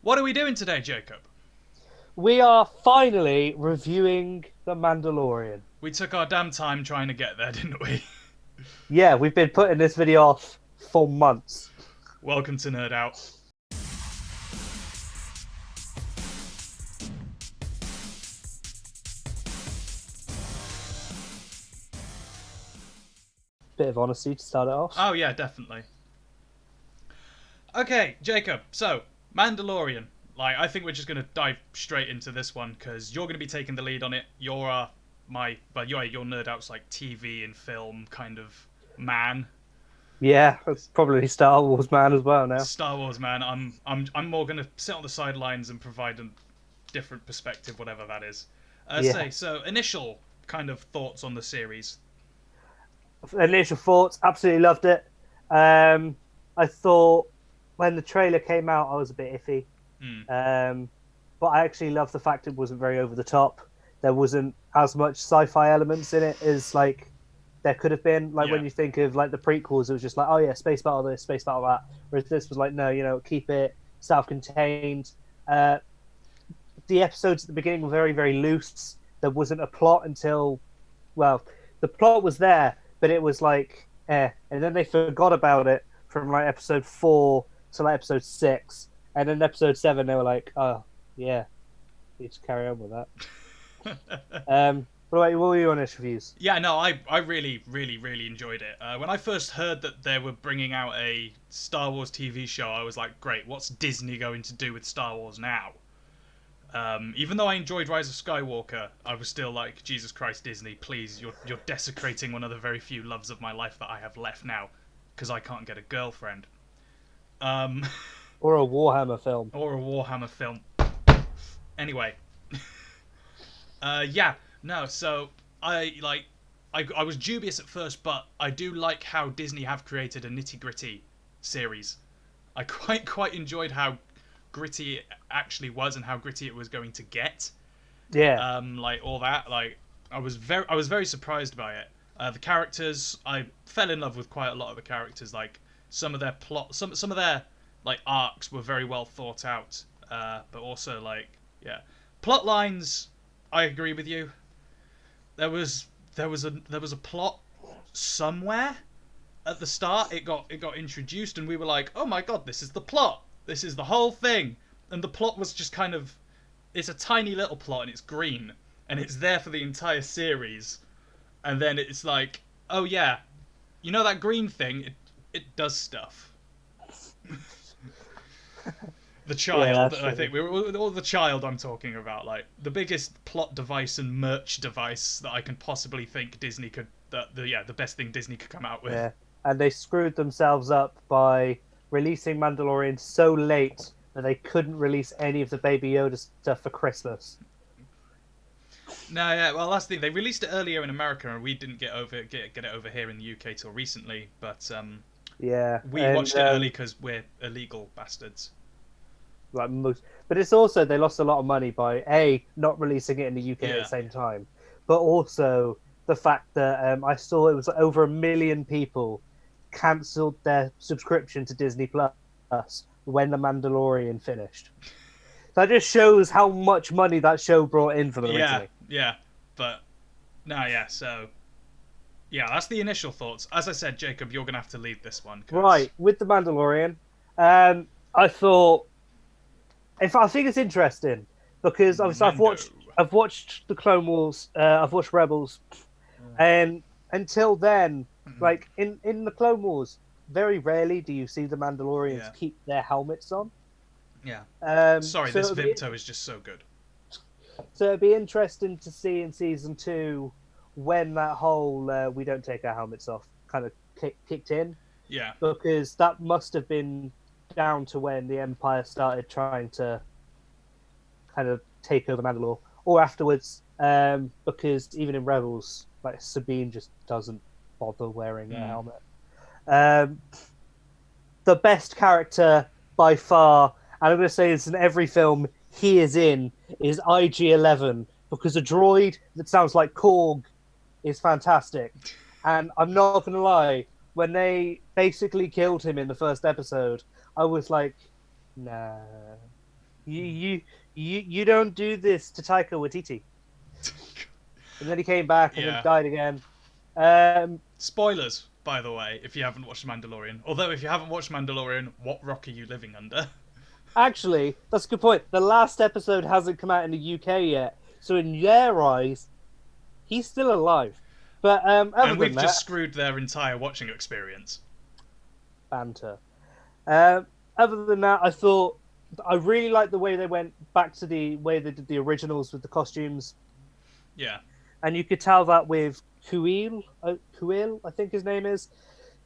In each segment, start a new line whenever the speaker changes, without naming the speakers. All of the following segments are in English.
What are we doing today, Jacob?
We are finally reviewing The Mandalorian.
We took our damn time trying to get there, didn't we?
Yeah, we've been putting this video off for months.
Welcome to NerdOut.
Bit of honesty to start it off.
Oh yeah, definitely. Okay, Jacob. So, Mandalorian. I think we're just gonna dive straight into this one because you're gonna be taking the lead on it. You're your NerdOut's like TV and film kind of man.
Yeah, probably Star Wars man as well now.
Star Wars man. I'm more gonna sit on the sidelines and provide a different perspective, whatever that is.
Yeah.
So initial kind of thoughts on the series.
Initial thoughts, absolutely loved it. I thought when the trailer came out, I was a bit iffy. But I actually loved the fact it wasn't very over the top. There wasn't as much sci-fi elements in it as there could have been. When you think of the prequels, it was just oh yeah, space battle this, space battle that. Whereas this was no, keep it self-contained. The episodes at the beginning were very, very loose. There wasn't a plot until, the plot was there, but it was and then they forgot about it from episode 4 to episode 6, and then episode 7 they were oh yeah, need to carry on with that. What were your initial views?
Yeah, no, I really, really, really enjoyed it. When I first heard that they were bringing out a Star Wars TV show, I was like, great, what's Disney going to do with Star Wars now? Even though I enjoyed Rise of Skywalker, I was still like, Jesus Christ, Disney, please, you're desecrating one of the very few loves of my life that I have left now, because I can't get a girlfriend.
Or a Warhammer film.
Or a Warhammer film. Anyway. Yeah, no, so I was dubious at first, but I do like how Disney have created a nitty-gritty series. I quite enjoyed how gritty it actually was and how gritty it was going to get.
Yeah.
All that. I was very surprised by it. The characters, I fell in love with quite a lot of the characters. Some of their plot, some of their arcs were very well thought out. But also plot lines. I agree with you. There was a plot somewhere at the start. It got introduced, and we were like, "Oh my god, this is the plot. This is the whole thing." And the plot was just it's a tiny little plot, and it's green, and it's there for the entire series. And then it's like, "Oh yeah, you know that green thing? It does stuff." The child,
Yeah,
I think or the child I'm talking about, the biggest plot device and merch device that I can possibly think Disney could. The best thing Disney could come out with.
Yeah, and they screwed themselves up by releasing Mandalorian so late that they couldn't release any of the Baby Yoda stuff for Christmas.
No, yeah, well that's the thing. They released it earlier in America, and we didn't get it over here in the UK till recently. But
yeah,
we watched it early because we're illegal bastards.
But it's also they lost a lot of money by not releasing it in the UK at the same time, but also the fact that I saw it was over 1 million people cancelled their subscription to Disney Plus when The Mandalorian finished. That just shows how much money that show brought in for them originally.
Yeah, but no, yeah. So yeah, that's the initial thoughts. As I said, Jacob, you're gonna have to lead this one.
Right, with The Mandalorian, I thought. I think it's interesting because obviously I've watched the Clone Wars, I've watched Rebels, and until then, in the Clone Wars, very rarely do you see the Mandalorians keep their helmets on.
Yeah. Sorry, this Vimto is just so good.
So it'd be interesting to see in season 2 when that whole we don't take our helmets off kind of kicked in.
Yeah.
Because that must have been down to when the Empire started trying to kind of take over Mandalore, or afterwards, because even in Rebels, Sabine just doesn't bother wearing a helmet. The best character by far, and I'm going to say this in every film he is in, is IG-11, because a droid that sounds like Korg is fantastic. And I'm not going to lie, when they basically killed him in the first episode, I was like, nah. You don't do this to Taika Waititi. And then he came back and then
Yeah.
died again.
Spoilers, by the way, if you haven't watched Mandalorian. Although, if you haven't watched Mandalorian, what rock are you living under?
Actually, that's a good point. The last episode hasn't come out in the UK yet, so in their eyes, he's still alive. But other
And we've
than
just
that,
screwed their entire watching experience.
banter. Other than that, I really liked the way they went back to the way they did the originals with the costumes.
Yeah.
And you could tell that with Kuil, I think his name is,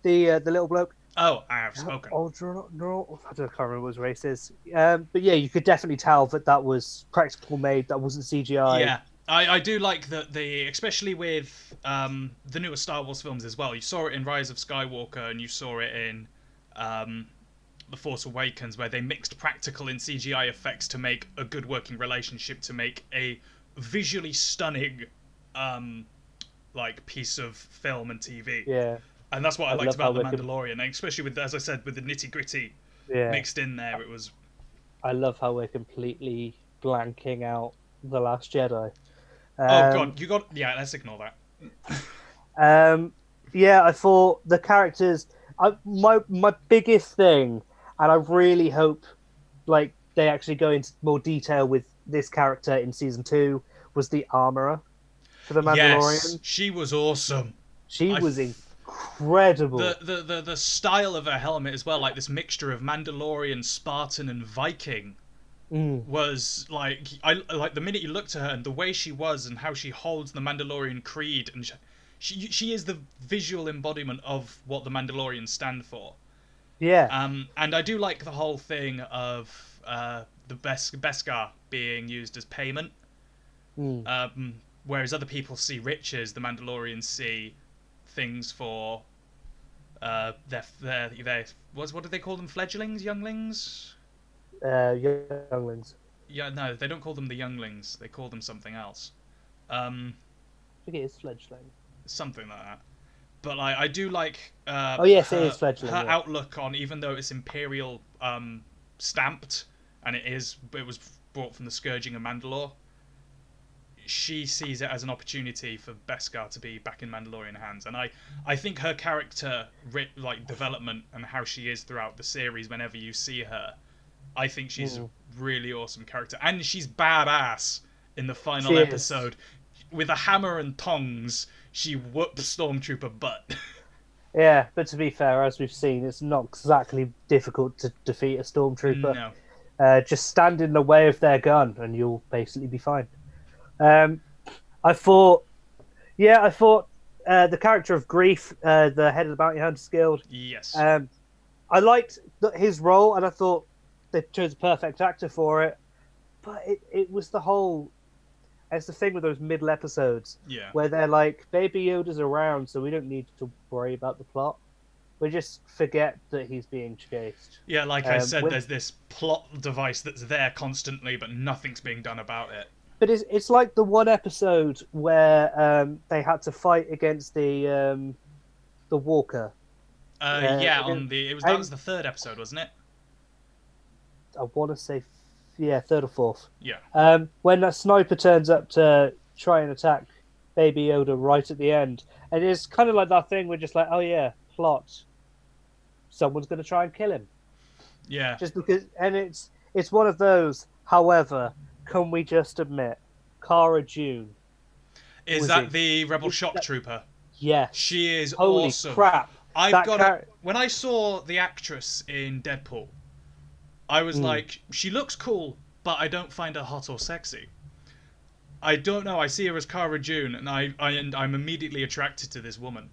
the little bloke.
Oh, I have spoken.
No, I can't remember what his race is. But yeah, you could definitely tell that was practical made. That wasn't CGI.
Yeah, I do like that especially with the newer Star Wars films as well. You saw it in Rise of Skywalker and you saw it in The Force Awakens, where they mixed practical and CGI effects to make a good working relationship, to make a visually stunning like piece of film and TV.
Yeah.
And that's what I liked
love
about The
how
Mandalorian, and especially with, as I said, with the nitty gritty
Yeah.
mixed in there. It was.
I love how we're completely blanking out The Last Jedi.
Oh god, you got. Yeah, let's ignore
that. Yeah, I thought the characters. My biggest thing, and I really hope, like, they actually go into more detail with this character in season 2, was the armorer for the Mandalorian.
Yes, she was awesome.
She was incredible.
The style of her helmet as well, like this mixture of Mandalorian, Spartan, and Viking, was like, I like the minute you looked at her and the way she was and how she holds the Mandalorian creed, and she is the visual embodiment of what the Mandalorians stand for.
Yeah.
And I do like the whole thing of the Beskar being used as payment. Whereas other people see riches, the Mandalorians see things for their what do they call them? Fledglings, younglings?
Younglings.
Yeah, no, they don't call them the younglings. They call them something else.
I think it is fledgling.
Something like that. But I do like.
Oh yes, it is fledgling.
Her outlook on, even though it's Imperial stamped, and it was brought from the Scourging of Mandalore. She sees it as an opportunity for Beskar to be back in Mandalorian hands, and I think her character like development and how she is throughout the series, whenever you see her, I think she's a really awesome character, and she's badass in the final episode. With a hammer and tongs, she whoops Stormtrooper butt.
Yeah, but to be fair, as we've seen, it's not exactly difficult to defeat a Stormtrooper.
No.
Just stand in the way of their gun, and you'll basically be fine. I thought the character of Grief, the head of the Bounty Hunters Guild.
Yes.
I liked his role, and I thought they chose a perfect actor for it. But it was the whole. It's the thing with those middle episodes, where they're like, Baby Yoda's around, so we don't need to worry about the plot. We just forget that he's being chased.
Yeah, like I said, there's this plot device that's there constantly, but nothing's being done about it.
But it's like the one episode where they had to fight against the Walker.
That was the third episode, wasn't it?
I want to say, third or fourth.
Yeah.
When that sniper turns up to try and attack Baby Yoda right at the end, and it's kind of like that thing. We're just like, oh yeah, plot. Someone's going to try and kill him.
Yeah.
Just because, and it's one of those. However, can we just admit, Cara Dune?
Is that the Rebel Shock Trooper?
Yes.
She is
Holy
awesome.
Crap!
When I saw the actress in Deadpool, I was like, she looks cool, but I don't find her hot or sexy. I don't know. I see her as Cara Dune, and I'm immediately attracted to this woman.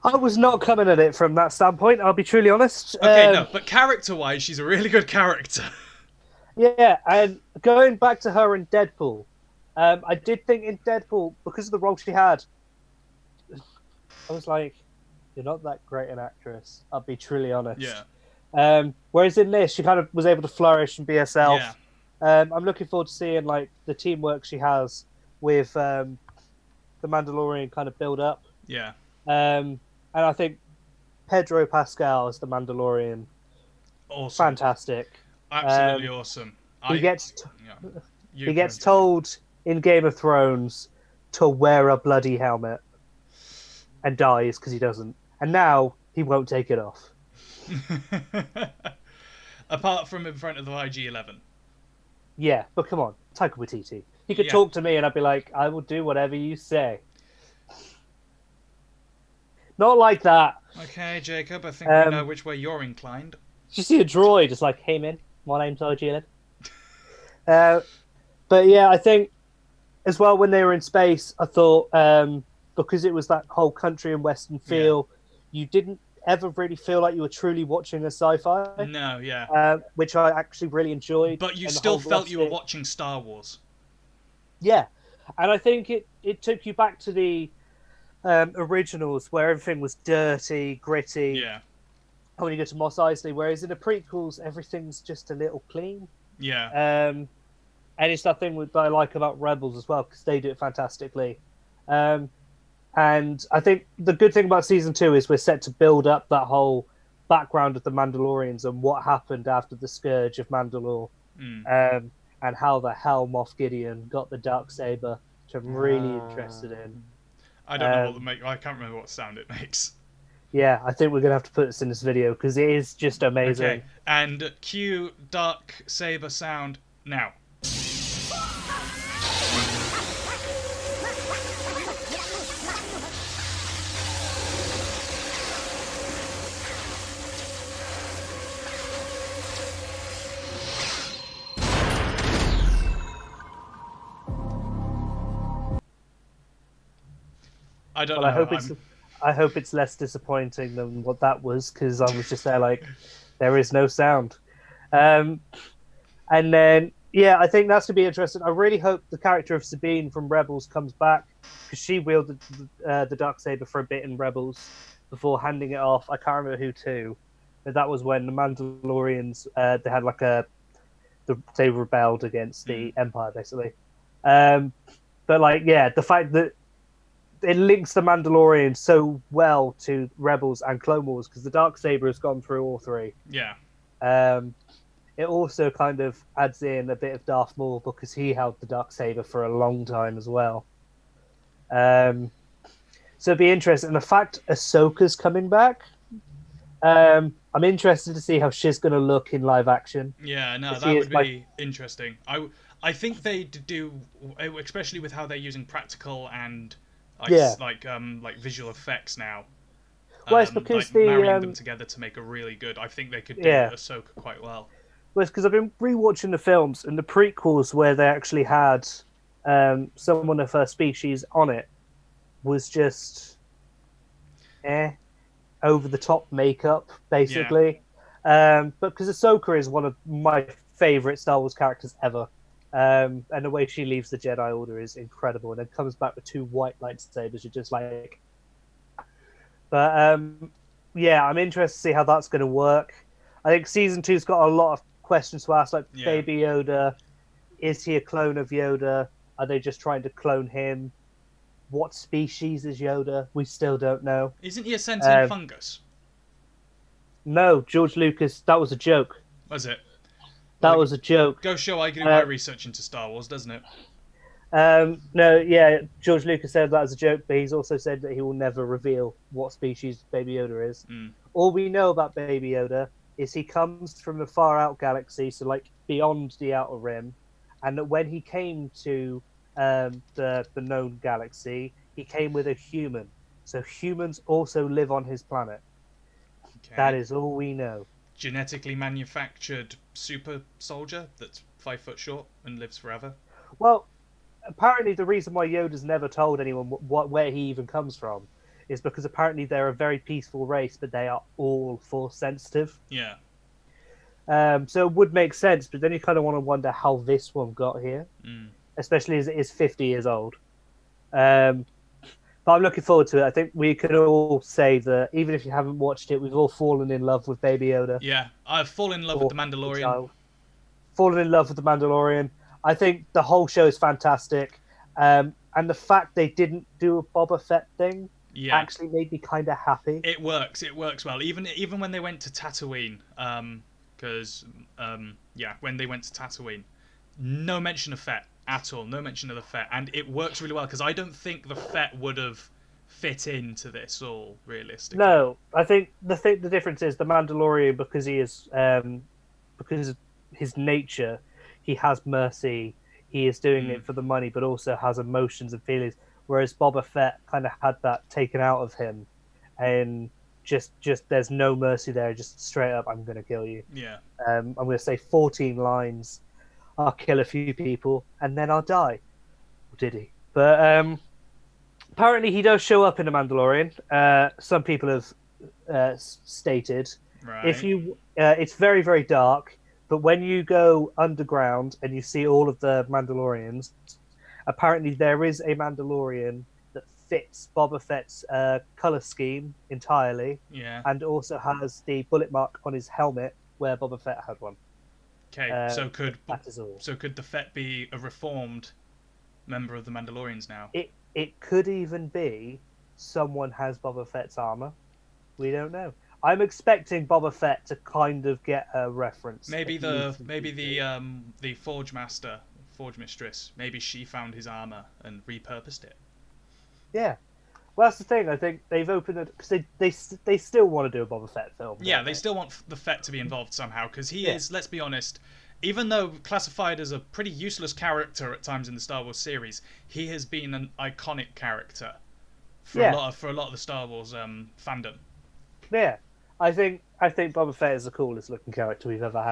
I was not coming at it from that standpoint. I'll be truly honest.
Okay, no, but character-wise, she's a really good character.
Yeah, and going back to her in Deadpool, I did think in Deadpool, because of the role she had, I was like, you're not that great an actress. I'll be truly honest.
Yeah.
Whereas in this, she kind of was able to flourish and be herself.
Yeah.
I'm looking forward to seeing like the teamwork she has with the Mandalorian kind of build up.
Yeah.
And I think Pedro Pascal as the Mandalorian,
awesome.
fantastic.
absolutely awesome.
He gets
Yeah.
he gets told in Game of Thrones to wear a bloody helmet and dies because he doesn't. And now he won't take it off.
Apart from in front of the IG-11.
Yeah, but come on, Taika Waititi. He could
Yeah.
talk to me and I'd be like, I will do whatever you say. Not like that.
Okay, Jacob, I think we know which way you're inclined.
Did you see a droid? It's like, hey man, my name's IG-11. But yeah, I think as well when they were in space, I thought because it was that whole country and western feel, you didn't ever really feel like you were truly watching a sci-fi.
No, yeah.
Which I actually really enjoyed.
But you still felt you were watching Star Wars.
Yeah, and I think it took you back to the originals where everything was dirty, gritty.
Yeah.
When you go to Mos Eisley, whereas in the prequels everything's just a little clean.
Yeah.
And it's that thing that I like about Rebels as well because they do it fantastically. And I think the good thing about season 2 is we're set to build up that whole background of the Mandalorians and what happened after the Scourge of Mandalore, and how the hell Moff Gideon got the Darksaber, which I'm really interested in.
I don't know what the make. I can't remember what sound it makes.
Yeah, I think we're gonna have to put this in this video because it is just amazing.
Okay, and cue Darksaber sound now. I don't know.
I hope it's less disappointing than what that was because I was just there like, there is no sound. And then yeah, I think that's gonna be interesting. I really hope the character of Sabine from Rebels comes back because she wielded the Darksaber for a bit in Rebels before handing it off. I can't remember who to, but that was when the Mandalorians they had like they rebelled against the Empire basically. But like yeah, the fact that it links the Mandalorian so well to Rebels and Clone Wars because the Darksaber has gone through all three.
Yeah.
It also kind of adds in a bit of Darth Maul because he held the Darksaber for a long time as well. So it'd be interesting. And the fact Ahsoka's coming back, I'm interested to see how she's going to look in live action.
Yeah, no, that would be interesting. I think they do, especially with how they're using practical and like visual effects now.
Well, it's because
like marrying them together to make a really good. I think they could do Ahsoka quite well.
Well, it's because I've been rewatching the films and the prequels where they actually had someone of her species on it was just over the top makeup basically. But because Ahsoka is one of my favorite Star Wars characters ever. And the way she leaves the Jedi Order is incredible, and then comes back with 2 white lightsabers. You're just like, but yeah, I'm interested to see how that's going to work. I think season 2's got a lot of questions to ask, like Baby Yoda. Is he a clone of Yoda? Are they just trying to clone him? What species is Yoda? We still don't know.
Isn't he a sentient fungus?
No, George Lucas. That was a joke.
Was it?
That was a joke.
Go show I can do my research into Star Wars, doesn't it?
No, yeah, George Lucas said that as a joke, but he's also said that he will never reveal what species Baby Yoda is. All we know about Baby Yoda is he comes from a far out galaxy, so like beyond the Outer Rim, and that when he came to the known galaxy, he came with a human. So humans also live on his planet. Okay. That is all we know.
Genetically manufactured super soldier that's 5 foot short and lives forever.
Well, apparently the reason why Yoda's never told anyone where he even comes from is because apparently they're a very peaceful race, but they are all force sensitive.
Yeah.
So it would make sense, but then you kind of want to wonder how this one got here, especially as it is 50 years old. But I'm looking forward to it. I think we can all say that even if you haven't watched it, we've all fallen in love with Baby Yoda.
Yeah, I've fallen in love with The Mandalorian.
Fallen in love with The Mandalorian. I think the whole show is fantastic. And the fact they didn't do a Boba Fett thing actually made me kind of happy.
It works well. Even when they went to Tatooine, because when they went to Tatooine, no mention of Fett at all, no mention of the Fett, and it works really well because I don't think the Fett would have fit into this all realistically.
No, I think the difference is the Mandalorian, because he is because of his nature, he has mercy. He is doing it for the money, but also has emotions and feelings. Whereas Boba Fett kind of had that taken out of him, and just there's no mercy there. Just straight up, I'm going to kill you.
Yeah.
I'm going to say 14 lines. I'll kill a few people, and then I'll die. Or did he? But apparently, he does show up in The Mandalorian. Some people have stated.
Right.
If you, it's very, very dark, but when you go underground and you see all of the Mandalorians, apparently there is a Mandalorian that fits Boba Fett's color scheme entirely, and also has the bullet mark on his helmet where Boba Fett had one.
Okay, so could
the
Fett be a reformed member of the Mandalorians now?
It could even be someone has Boba Fett's armor. We don't know. I'm expecting Boba Fett to kind of get a reference.
Maybe the Forge Master, Forge Mistress. Maybe she found his armor and repurposed it.
Yeah, well, that's the thing. I think they've opened it because they still want to do a Boba Fett film.
Yeah, they still want the Fett to be involved somehow because he is. Let's be honest. Even though classified as a pretty useless character at times in the Star Wars series, he has been an iconic character for a lot of the Star Wars fandom.
Yeah, I think Boba Fett is the coolest looking character we've ever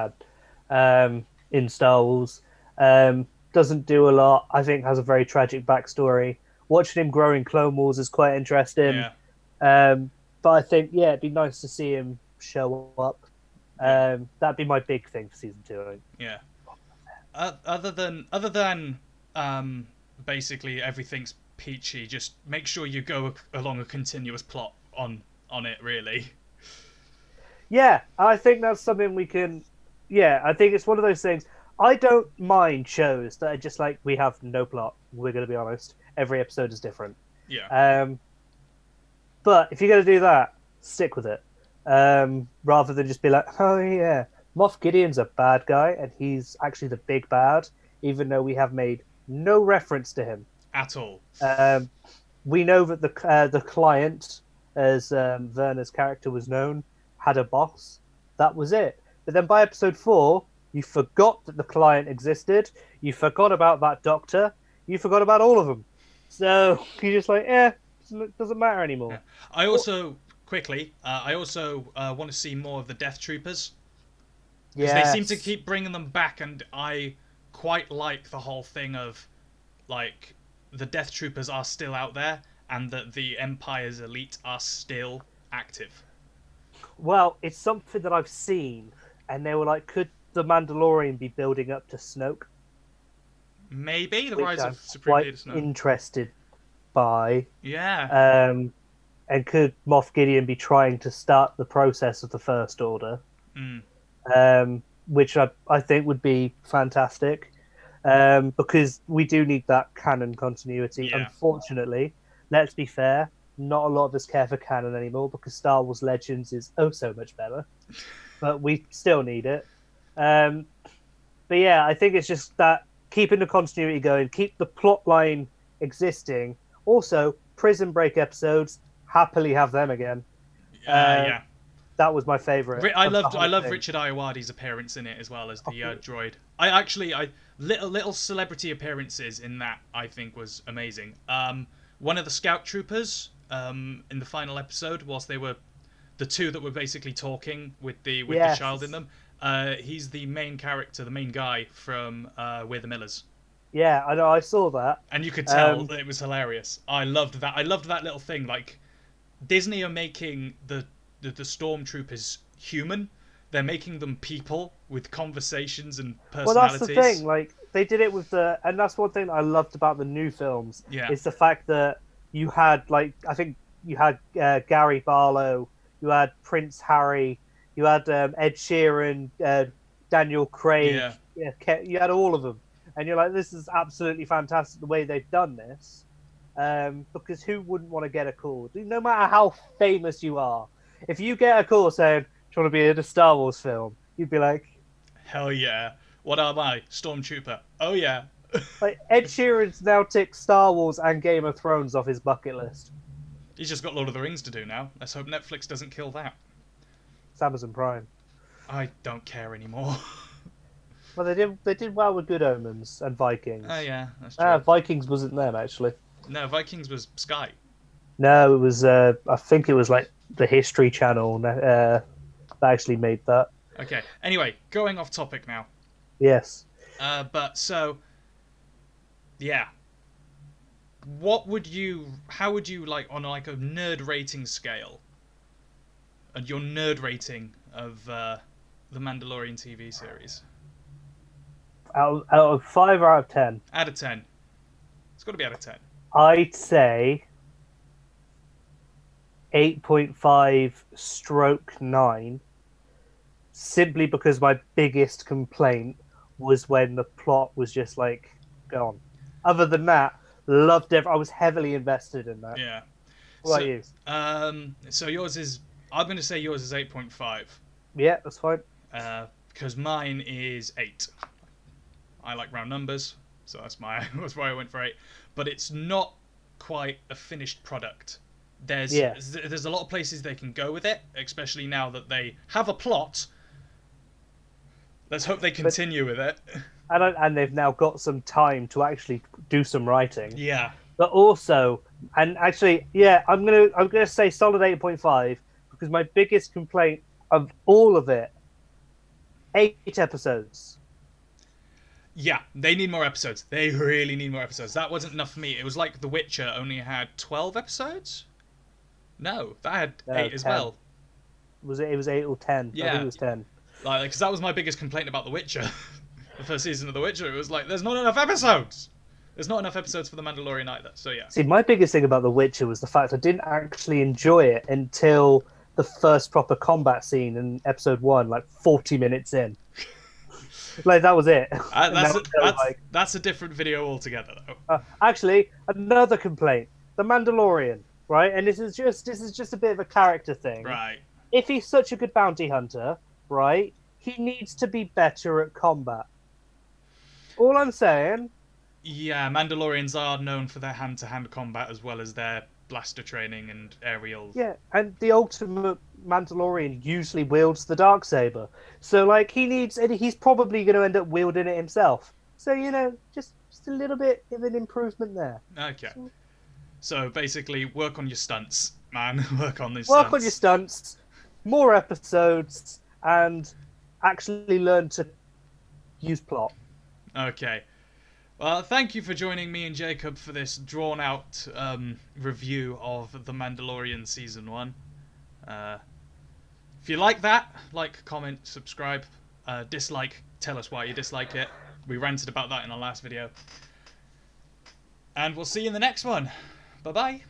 had in Star Wars. Doesn't do a lot. I think has a very tragic backstory. Watching him grow in Clone Wars is quite interesting.
Yeah.
But I think it'd be nice to see him show up. That'd be my big thing for season 2. I think.
Yeah. Other than basically everything's peachy, just make sure you go along a continuous plot on it, really.
Yeah, I think that's something we can. Yeah, I think it's one of those things. I don't mind shows that are just like, we have no plot. We're going to be honest. Every episode is different.
Yeah.
But if you're going to do that, stick with it. Rather than just be like, oh yeah, Moff Gideon's a bad guy and he's actually the big bad, even though we have made no reference to him
at all.
We know that the client, as Werner's character was known, had a boss. That was it. But then by episode 4, you forgot that the client existed. You forgot about that doctor. You forgot about all of them. So you're just like, it doesn't matter anymore.
Yeah. I also want to see more of the Death Troopers. Because they seem to keep bringing them back, and I quite like the whole thing of, like, the Death Troopers are still out there, and that the Empire's elite are still active.
Well, it's something that I've seen, and they were like, could the Mandalorian be building up to Snoke?
Maybe the Rise of Supreme Leader Snoke.
Interested by.
Yeah.
And could Moff Gideon be trying to start the process of the First Order? Which I think would be fantastic, because we do need that canon continuity.
Yeah.
Unfortunately, let's be fair, not a lot of us care for canon anymore because Star Wars Legends is oh so much better, but we still need it. But yeah, I think it's just that keeping the continuity going, keep the plot line existing. Also, Prison Break episodes, happily have them again.
Yeah.
That was my favorite.
I love Richard Ayoade's appearance in it as well as the droid. I little celebrity appearances in that I think was amazing. One of the scout troopers in the final episode, whilst they were the two that were basically talking with the child in them. He's the main character, the main guy from We're the Millers.
Yeah, I know. I saw that,
and you could tell that it was hilarious. I loved that. I loved that little thing. Like, Disney are making the stormtroopers human. They're making them people with conversations and personalities.
Well, that's the thing. Like, they did it with and that's one thing that I loved about the new films.
Yeah.
Is the fact that you had, like, I think you had Gary Barlow, you had Prince Harry, you had Ed Sheeran, Daniel Craig. Yeah, you had all of them, and you're like, this is absolutely fantastic the way they've done this. Because who wouldn't want to get a call? No matter how famous you are, if you get a call saying, "Do you want to be in a Star Wars film?" you'd be like,
Hell yeah. What am I? Stormtrooper. Oh yeah.
Ed Sheeran's now ticked Star Wars and Game of Thrones off his bucket list.
He's just got Lord of the Rings to do now. Let's hope Netflix doesn't kill that.
It's Amazon Prime.
I don't care anymore.
Well, they did well with Good Omens and Vikings.
Oh yeah, that's true.
Vikings wasn't them actually.
No, Vikings was Sky.
No, it was. I think it was like the History Channel that actually made that.
Okay. Anyway, going off topic now.
Yes.
But so, yeah. How would you like on like a nerd rating scale? And your nerd rating of the Mandalorian TV series?
Out of 5 or out of 10?
Out of 10. It's got to be out of 10.
I'd say 8.5/9. Simply because my biggest complaint was when the plot was just like gone. Other than that, loved it. I was heavily invested in that.
Yeah.
What about you?
So yours is. I'm going to say yours is 8.5.
Yeah, that's fine.
Because mine is 8. I like round numbers, so that's why I went for 8. But it's not quite a finished product. There's a lot of places they can go with it, especially now that they have a plot. Let's hope they continue with it.
And they've now got some time to actually do some writing.
Yeah.
But also, and actually, yeah, I'm gonna say solid 8.5 because my biggest complaint of all of it, 8 episodes.
Yeah, they need more episodes. They really need more episodes. That wasn't enough for me. It was like The Witcher only had 12 episodes. No, that had 8 as
10.
well.
It was 8 or 10?
Yeah.
I think it was 10.
Like, because that was my biggest complaint about The Witcher. The first season of The Witcher, it was like, there's not enough episodes. There's not enough episodes for The Mandalorian either. So yeah.
See, my biggest thing about The Witcher was the fact I didn't actually enjoy it until the first proper combat scene in episode 1, like 40 minutes in. Like that was it.
That's a different video altogether, though.
Actually, another complaint: The Mandalorian, right? And this is just a bit of a character thing,
right?
If he's such a good bounty hunter, right, he needs to be better at combat. All I'm saying.
Yeah, Mandalorians are known for their hand-to-hand combat as well as their blaster training and aerial.
Yeah, and the ultimate Mandalorian usually wields the Darksaber. So, like, he's probably going to end up wielding it himself. So, just a little bit of an improvement there.
Okay. So, basically, work on your stunts, man. Work on
your stunts, more episodes, and actually learn to use plot.
Okay. Well, thank you for joining me and Jacob for this drawn-out review of The Mandalorian Season 1. If you like that, like, comment, subscribe, dislike, tell us why you dislike it. We ranted about that in our last video. And we'll see you in the next one. Bye-bye.